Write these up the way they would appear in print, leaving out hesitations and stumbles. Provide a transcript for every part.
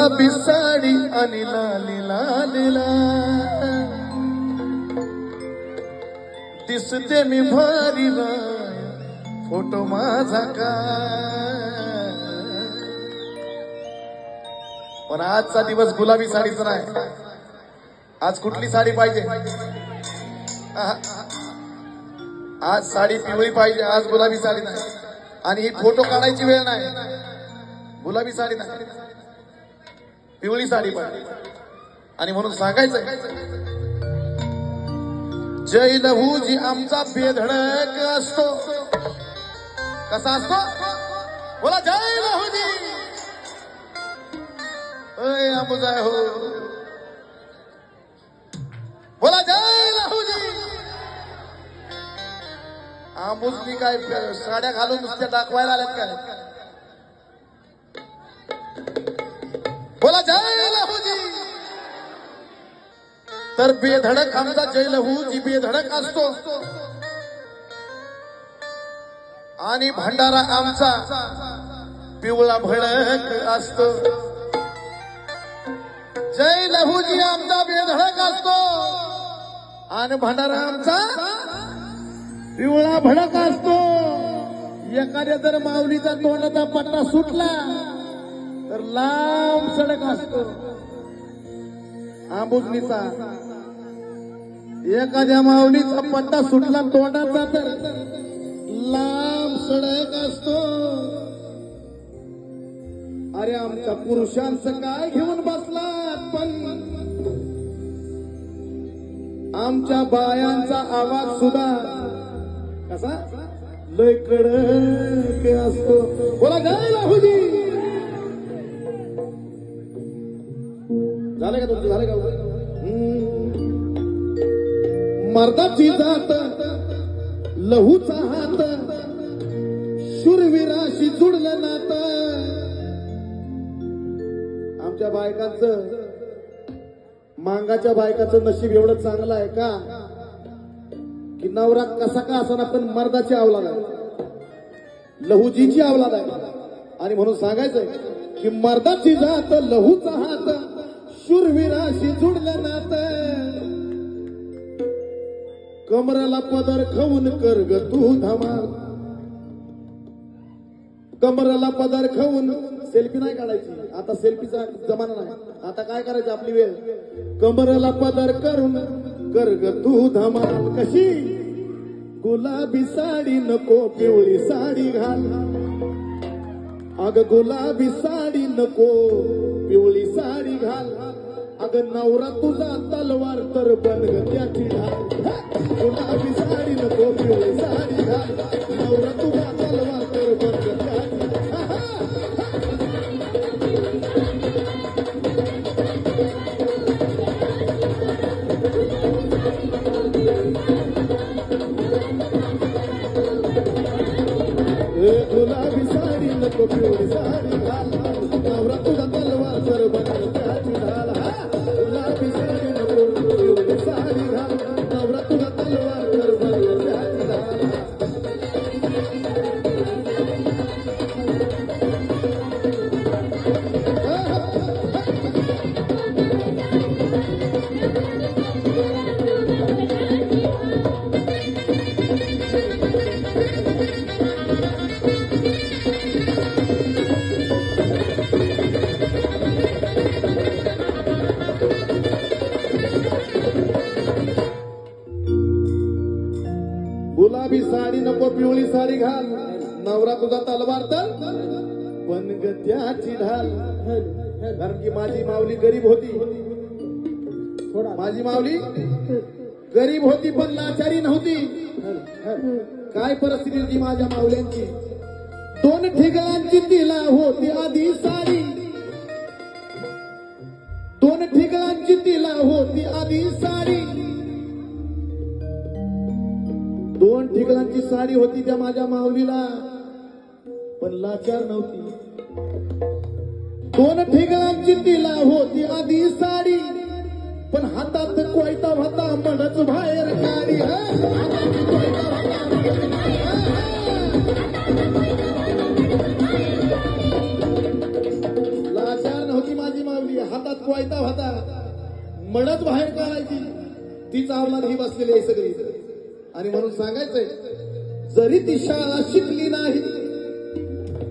गुलाबी साडी आणि लाली लालीला दिसते मी भारी राय फोटो माझा काय. पण आजचा दिवस गुलाबी साडीचा नाही. आज कुठली साडी पाहिजे? आज साडी पिवळी पाहिजे. आज गुलाबी साडी नाही. आणि ही फोटो काढायची वेळ नाही. गुलाबी साडी नाही, पिवळी साडी पाहिजे. आणि म्हणून सांगायचं जय लहूजी आमचा बेधडक असतो. कसा असतो? बोला जय लहूजी. अय अंबुजाय हो, बोला जय लहूजी. आंबुजनी काय साड्या घालून नुसत्या दाखवायला आल्यात काय? बोला जय लहूजी. तर बेधडक आमचा जय लहूजी बेधडक असतो. आणि भंडारा आमचा पिवळा भडक असतो. जय लहूजी आमचा बेधडक असतो आणि भंडारा आमचा पिवळा भडक असतो. एखाद्या जर माऊलीचा तोंडाचा पट्टा सुटला तर लांब सडक असतो. आंबुजनीचा एखाद्या माऊलीचा पट्टा सुटला तोंडाचा तर लांब सडक असतो. अरे आमच्या पुरुषांचं काय घेऊन बसलात? पण आमच्या बायांचा आवाज सुद्धा कसा लय कडक असतो. बोला जय लहूजी. झालं का तुमचं? झालं का? मर्दाची जात लहूचा हात शूरवीराशी जुडलं नात. आमच्या बायकांचं मांगाच्या बायकाचं नशीब एवढं चांगलं आहे का की नवरा कसा का असा पण मर्दाची अवलाद आहे, लहूजीची अवलाद आहे. आणि म्हणून सांगायचंय की मर्दाची जात लहूचा हात शूरवीराशी जुडलं नात. कमराला पदर खाऊन कर ग तू धमाल. कमराला पदर खाऊन सेल्फी नाही काढायची. आता सेल्फीचा जमाना नाही. आता काय करायचं? आपली वेळ. कमराला पदर करून कर ग तू धमाल. कशी? गुलाबी साडी नको पिवळी साडी घाल. अग गुलाबी साडी नको पिवळी साडी घाल. अग नवरा तुझा तलवार तर बन ग त्याची ढाल. गुलाबी साडी नको पिवळी साडी घाल. नवरा तुझा तलवार तर बन ग त्याची. गुलाबी साडी नको पिवळी साडी घाल. नवरा तुझा तलवार तर बन ग त्याची ढाल. गुलाबी साडी नको पिवळी साडी घाल. नवरा तुझा तलवार तर बन ग त्याची ढाल. गुलाबी साडी नको पिवळी साडी घाल. नवरा तुझा तलवार तर बन ग त्याची ढाल. कारण की माझी माऊली गरीब होती. माझी माऊली गरीब होती पण लाचारी नव्हती. काय परिस्थिती होती माझ्या माऊल्यांची? 2 ठिगळांची तिला होती आधी साडी. 2 ठिगळांची तिला होती आधी साडी. 2 ठिगळांची साडी होती त्या माझ्या माऊलीला पण लाचार नव्हती. 2 ठिगळांची तिला होती आधी साडी पण हातात कोयता होता म्हणच बाहेर काढी. लाचार नव्हती माझी माऊली. मडच बाहेर काढायची तीच अवलाद ही बसलेली आहे सगळी. आणि म्हणून सांगायचंय जरी ती शाळा शिकली नाही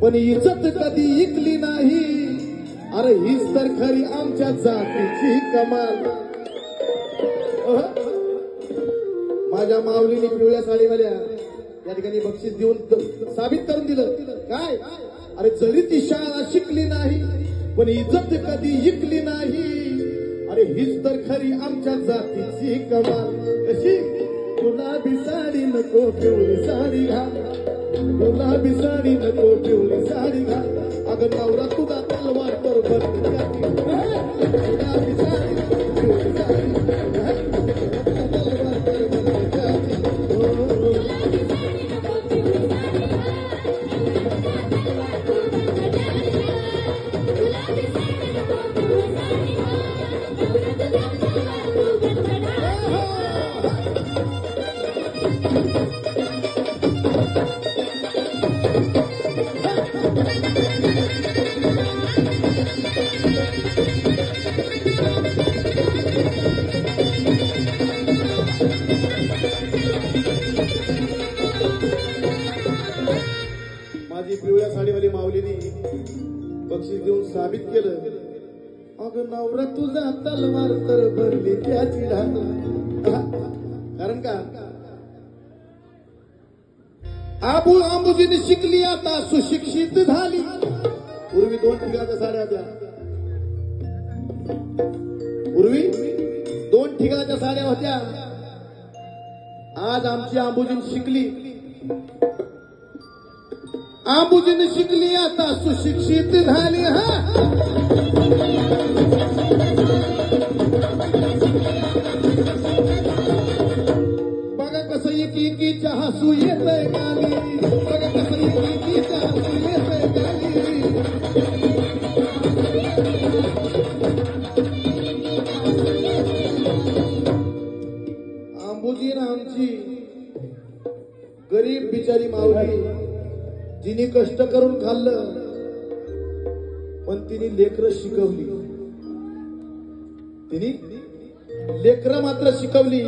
पण इज्जत कधी इकली नाही. अरे हीच तर खरी आमच्या जातीची कमाल. माझ्या माऊलीने पिवळ्या साडीवाल्या या ठिकाणी बक्षीस देऊन साबित करून दिलं काय. अरे जरी ती शाळा शिकली नाही पण इज्जत कधी इकली नाही. अरे हीच तर खरी आमच्या जातीची कमाल. कशी गुलाबी साडी नको पिवळी साडी घाल, गुलाबी साडी नको पिवळी साडी घाल. अगं नवरा तुझा तलवार तर गुलाबी साडी पिवळी साडी तलवार तर माझी पिवळ्या साडीवाली माऊलीने बक्षीस देऊन साबित केलं. अगं नवरा तुझा तलवार तर भरली त्याची ढाल. कारण का आंबुजीने शिकली आता सुशिक्षित झाली. पूर्वी 2 ठिकाणच्या साड्या होत्या, पूर्वी 2 ठिकाणच्या साड्या होत्या. आज आमची आंबुजीने शिकली, आंबुजीने शिकली आता सुशिक्षित झाली. बघा कसं एकीच्या हसू येतंय गाली, बघा कसं एकीच्या हसू येतंय गाली. आंबुजी आमची गरीब बिचारी माऊली जिने कष्ट करून खाल्लं पण तिने लेकरं शिकवली. तिने लेकरं मात्र शिकवली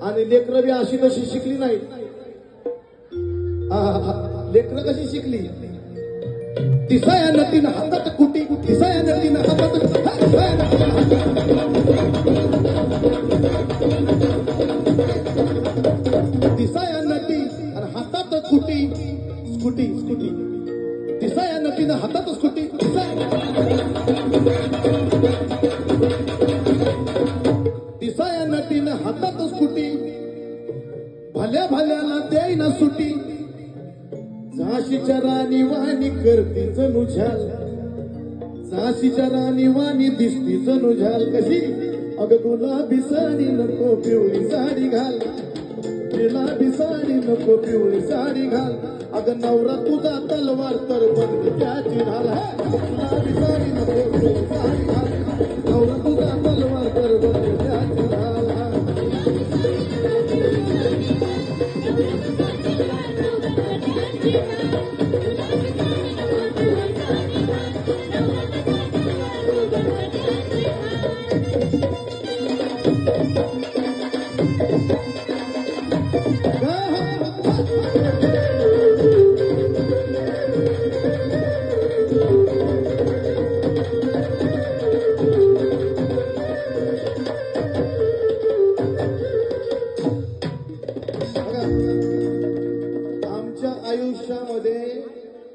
आणि लेकरं बी अशी तशी शिकली नाही. लेकरं कशी शिकली. दिसाया नटीनं हातात कुटी, दिसाया नटीनं हातात दिसाया नटी आणि हातात कुटी, स्कूटी स्कूटी. दिसाया नटीनं हातात स्कूटी, दिसाया नटीनं हातात स्कूटी. भल्या भल्याला देईना सुटी. झाशीच्या राणी वाणी करते जणू झाल, झाशीच्या राणी वाणी दिसती जणू झाल. कशी अगं गुलाबी साडी नको पिवळी साडी घाल, गुलाबी साडी नको पिवळी साडी घाल. अगं नवरा तुझा तलवार तर बंद त्याची ढाल. गुलाबी साडी नको पिवळी साडी घाल, नवरा तुझा तलवार तर बंद त्याची ढाल.